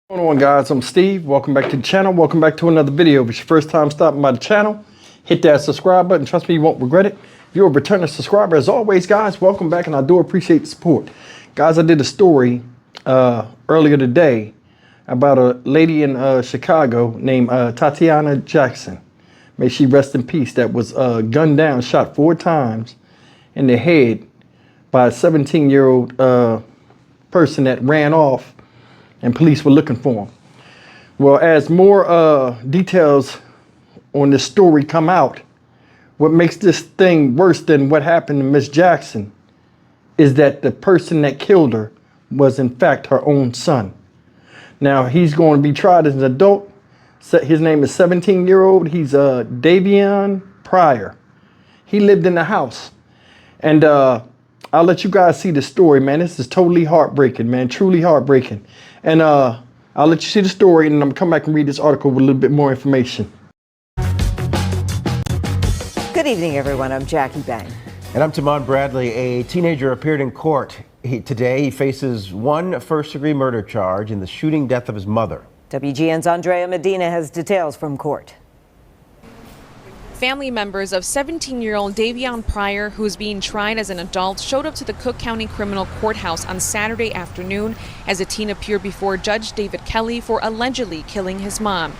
What's going on, guys? I'm Steve. Welcome back to the channel. Welcome back to another video. If it's your first time stopping by the channel, hit that subscribe button. Trust me, you won't regret it. If you're a returning subscriber, as always, guys, welcome back, and I do appreciate the support. Guys, I did a story earlier today about a lady in Chicago named Tatanisha Jackson. May she rest in peace. That was gunned down, shot 4 times in the head by a 17-year-old person that ran off, and police were looking for him. Well, as more details on this story come out, what makes this thing worse than what happened to Miss Jackson is that the person that killed her was in fact her own son. Now, he's going to be tried as an adult. His name is 17-year-old. He's Davion Pryor. He lived in the house. And I'll let you guys see the story, man. This is totally heartbreaking, man. Truly heartbreaking. And I'll let you see the story, and then I'm going to come back and read this article with a little bit more information. Good evening, everyone. I'm Jackie Bang. And I'm Tamon Bradley. A teenager appeared in court today. He faces 1 first-degree murder charge in the shooting death of his mother. WGN's Andrea Medina has details from court. Family members of 17-year-old Davion Pryor, who is being tried as an adult, showed up to the Cook County Criminal Courthouse on Saturday afternoon as the teen appeared before Judge David Kelly for allegedly killing his mom.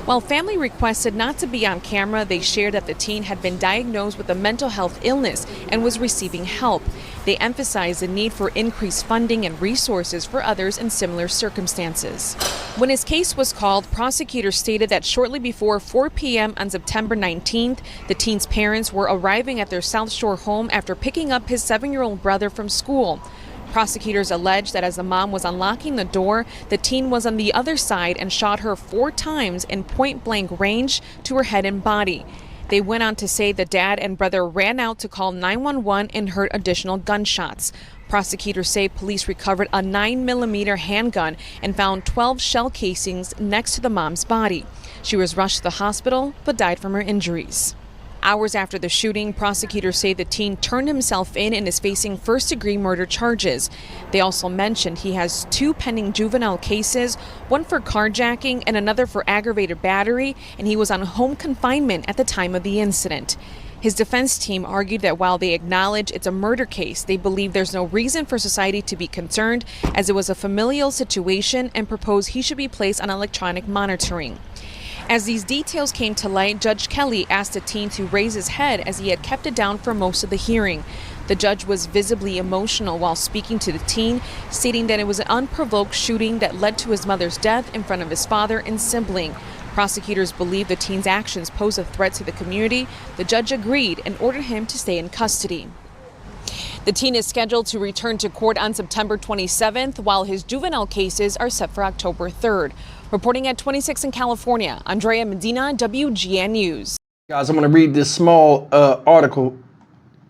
While family requested not to be on camera, they shared that the teen had been diagnosed with a mental health illness and was receiving help. They emphasized the need for increased funding and resources for others in similar circumstances. When his case was called, prosecutors stated that shortly before 4 p.m. on September 19th, the teen's parents were arriving at their South Shore home after picking up his 7-year-old brother from school. Prosecutors alleged that as the mom was unlocking the door, the teen was on the other side and shot her 4 times in point-blank range to her head and body. They went on to say the dad and brother ran out to call 911 and heard additional gunshots. Prosecutors say police recovered a 9mm handgun and found 12 shell casings next to the mom's body. She was rushed to the hospital but died from her injuries. Hours after the shooting, prosecutors say the teen turned himself in and is facing first-degree murder charges. They also mentioned he has 2 pending juvenile cases, 1 for carjacking and another for aggravated battery, and he was on home confinement at the time of the incident. His defense team argued that while they acknowledge it's a murder case, they believe there's no reason for society to be concerned as it was a familial situation, and proposed he should be placed on electronic monitoring. As these details came to light, Judge Kelly asked the teen to raise his head as he had kept it down for most of the hearing. The judge was visibly emotional while speaking to the teen, stating that it was an unprovoked shooting that led to his mother's death in front of his father and sibling. Prosecutors believe the teen's actions pose a threat to the community. The judge agreed and ordered him to stay in custody. The teen is scheduled to return to court on September 27th, while his juvenile cases are set for October 3rd. Reporting at 26 in California, Andrea Medina, WGN News. Guys, I'm going to read this small article,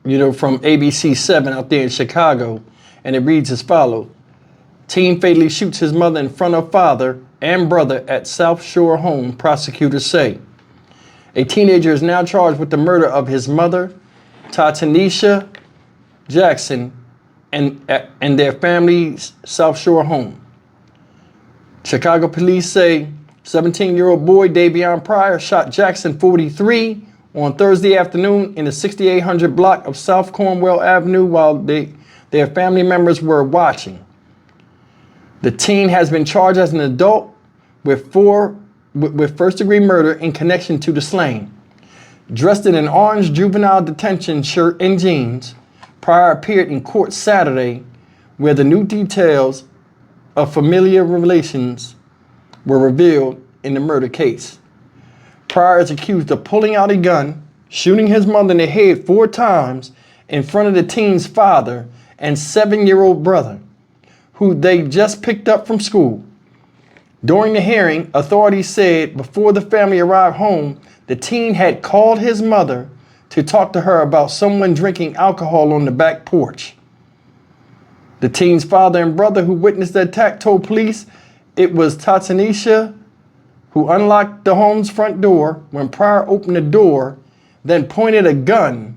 from ABC 7 out there in Chicago, and it reads as follows. Teen fatally shoots his mother in front of father and brother at South Shore home, prosecutors say. A teenager is now charged with the murder of his mother, Tatanisha Jackson, and their family's South Shore home. Chicago police say 17-year-old boy Davion Pryor shot Jackson, 43, on Thursday afternoon in the 6800 block of South Cornwall Avenue while their family members were watching. The teen has been charged as an adult with first-degree murder in connection to the slaying. Dressed in an orange juvenile detention shirt and jeans, Pryor appeared in court Saturday, where the new details of familiar relations were revealed in the murder case. Pryor is accused of pulling out a gun, shooting his mother in the head 4 times in front of the teen's father and 7-year-old brother, who they just picked up from school. During the hearing, authorities said before the family arrived home, the teen had called his mother to talk to her about someone drinking alcohol on the back porch. The teen's father and brother who witnessed the attack told police it was Tatanisha who unlocked the home's front door when Pryor opened the door, then pointed a gun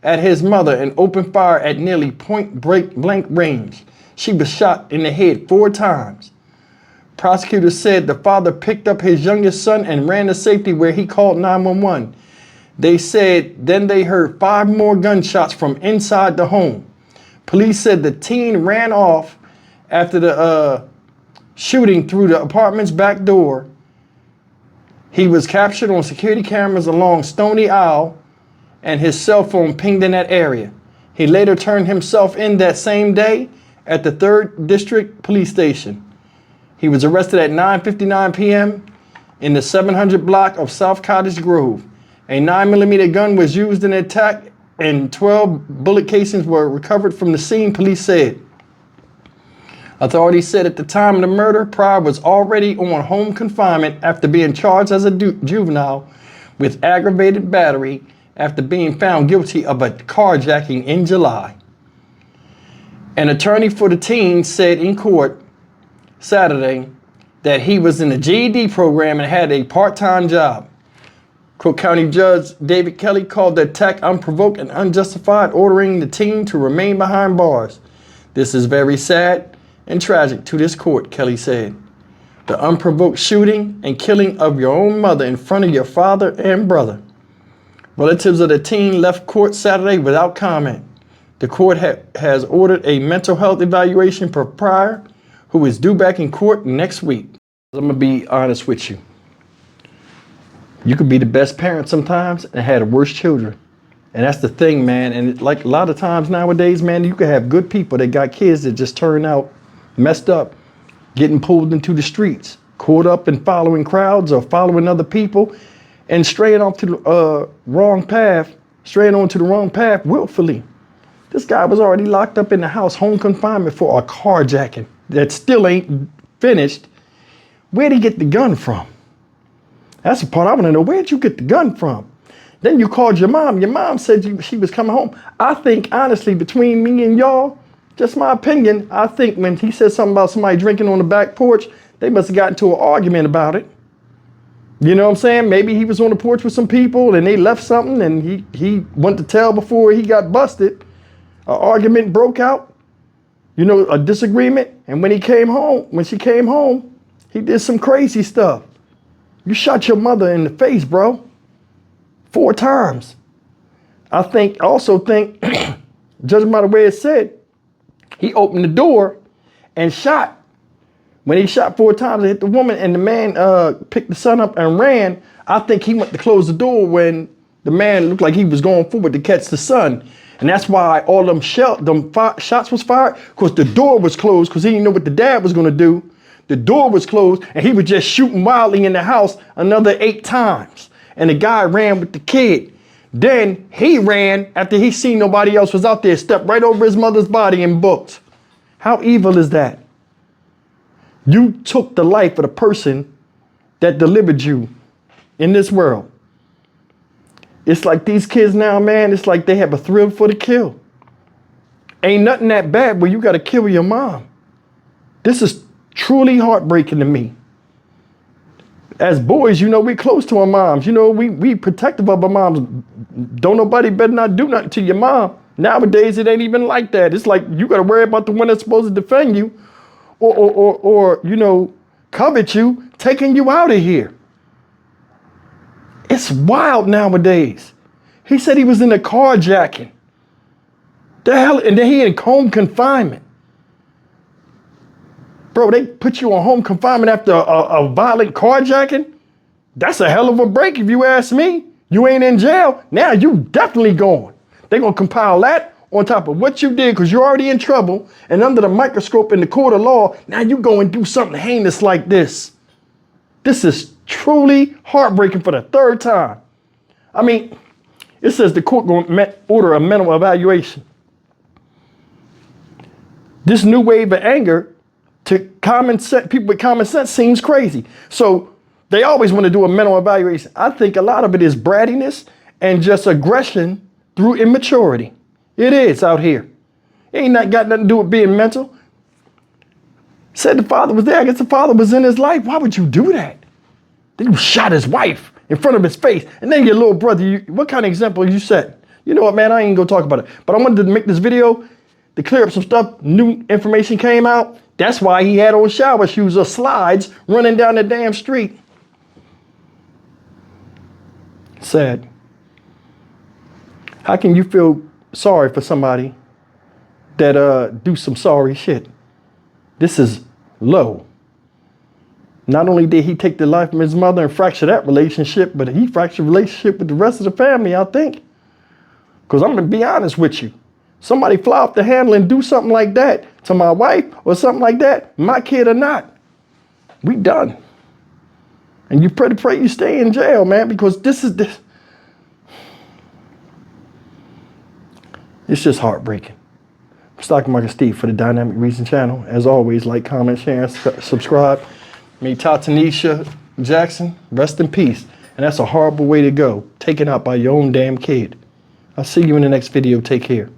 at his mother and opened fire at nearly point-blank range. She was shot in the head 4 times. Prosecutors said the father picked up his youngest son and ran to safety where he called 911. They said then they heard 5 more gunshots from inside the home. Police said the teen ran off after the shooting through the apartment's back door. He was captured on security cameras along Stony Isle, and his cell phone pinged in that area. He later turned himself in that same day at the 3rd District Police Station. He was arrested at 9:59 p.m. in the 700 block of South Cottage Grove. A 9mm gun was used in the attack and 12 bullet casings were recovered from the scene, police said. Authorities said at the time of the murder, Pryor was already on home confinement after being charged as a juvenile with aggravated battery after being found guilty of a carjacking in July. An attorney for the teen said in court Saturday that he was in the GED program and had a part-time job. Cook County Judge David Kelly called the attack unprovoked and unjustified, ordering the teen to remain behind bars. This is very sad and tragic to this court, Kelly said. The unprovoked shooting and killing of your own mother in front of your father and brother. Relatives of the teen left court Saturday without comment. The court has ordered a mental health evaluation for Pryor, who is due back in court next week. I'm gonna be honest with you. You could be the best parent sometimes and have the worst children. And that's the thing, man. And like a lot of times nowadays, man, you can have good people that got kids that just turn out messed up, getting pulled into the streets, caught up in following crowds or following other people and straying off to the wrong path, straying onto the wrong path willfully. This guy was already locked up in the house, home confinement for a carjacking that still ain't finished. Where'd he get the gun from? That's the part I want to know. Where'd you get the gun from? Then you called your mom. Your mom said she was coming home. I think, honestly, between me and y'all, just my opinion, I think when he said something about somebody drinking on the back porch, they must have gotten into an argument about it. You know what I'm saying? Maybe he was on the porch with some people and they left something and he went to tell before he got busted. An argument broke out, you know, a disagreement. And when she came home, he did some crazy stuff. You shot your mother in the face, bro. 4 times. Also think, judging by the way it said, he opened the door and shot. When he shot 4 times, it hit the woman and the man picked the son up and ran. I think he went to close the door when the man looked like he was going forward to catch the son. And that's why all them shots was fired, because the door was closed, because he didn't know what the dad was going to do. The door was closed and he was just shooting wildly in the house another 8 times. And the guy ran with the kid. Then he ran after he seen nobody else was out there, stepped right over his mother's body and booked. How evil is that? You took the life of the person that delivered you in this world. It's like these kids now, man, it's like they have a thrill for the kill. Ain't nothing that bad where you got to kill your mom. This is truly heartbreaking to me. As boys, you know, we close to our moms. You know, we protective of our moms. Don't nobody better not do nothing to your mom. Nowadays, it ain't even like that. It's like you got to worry about the one that's supposed to defend you or you know, covet you, taking you out of here. It's wild nowadays. He said he was in a carjacking. The hell, and then he in home confinement. Bro, they put you on home confinement after a violent carjacking? That's a hell of a break if you ask me. You ain't in jail. Now you definitely going. They're going to compile that on top of what you did because you're already in trouble. And under the microscope in the court of law, now you go and do something heinous like this. This is truly heartbreaking for the 3rd time. I mean, it says the court going to order a mental evaluation. This new wave of anger to common sense, people with common sense seems crazy. So they always want to do a mental evaluation. I think a lot of it is brattiness and just aggression through immaturity. It is out here. It ain't not got nothing to do with being mental. Said the father was there. I guess the father was in his life. Why would you do that? Then you shot his wife in front of his face. And then your little brother, what kind of example you set? You know what, man, I ain't gonna talk about it. But I wanted to make this video to clear up some stuff. New information came out. That's why he had on shower shoes or slides running down the damn street. Sad. How can you feel sorry for somebody that do some sorry shit? This is low. Not only did he take the life of his mother and fracture that relationship, but he fractured relationship with the rest of the family, I think. Because I'm going to be honest with you. Somebody fly off the handle and do something like that to my wife or something like that, my kid or not, we done. And you pray you stay in jail, man, because this. It's just heartbreaking. I'm Stock Market Steve for the Dynamic Reason channel. As always, like, comment, share, and subscribe. May Tatanisha Jackson rest in peace. And that's a horrible way to go. Taken out by your own damn kid. I'll see you in the next video. Take care.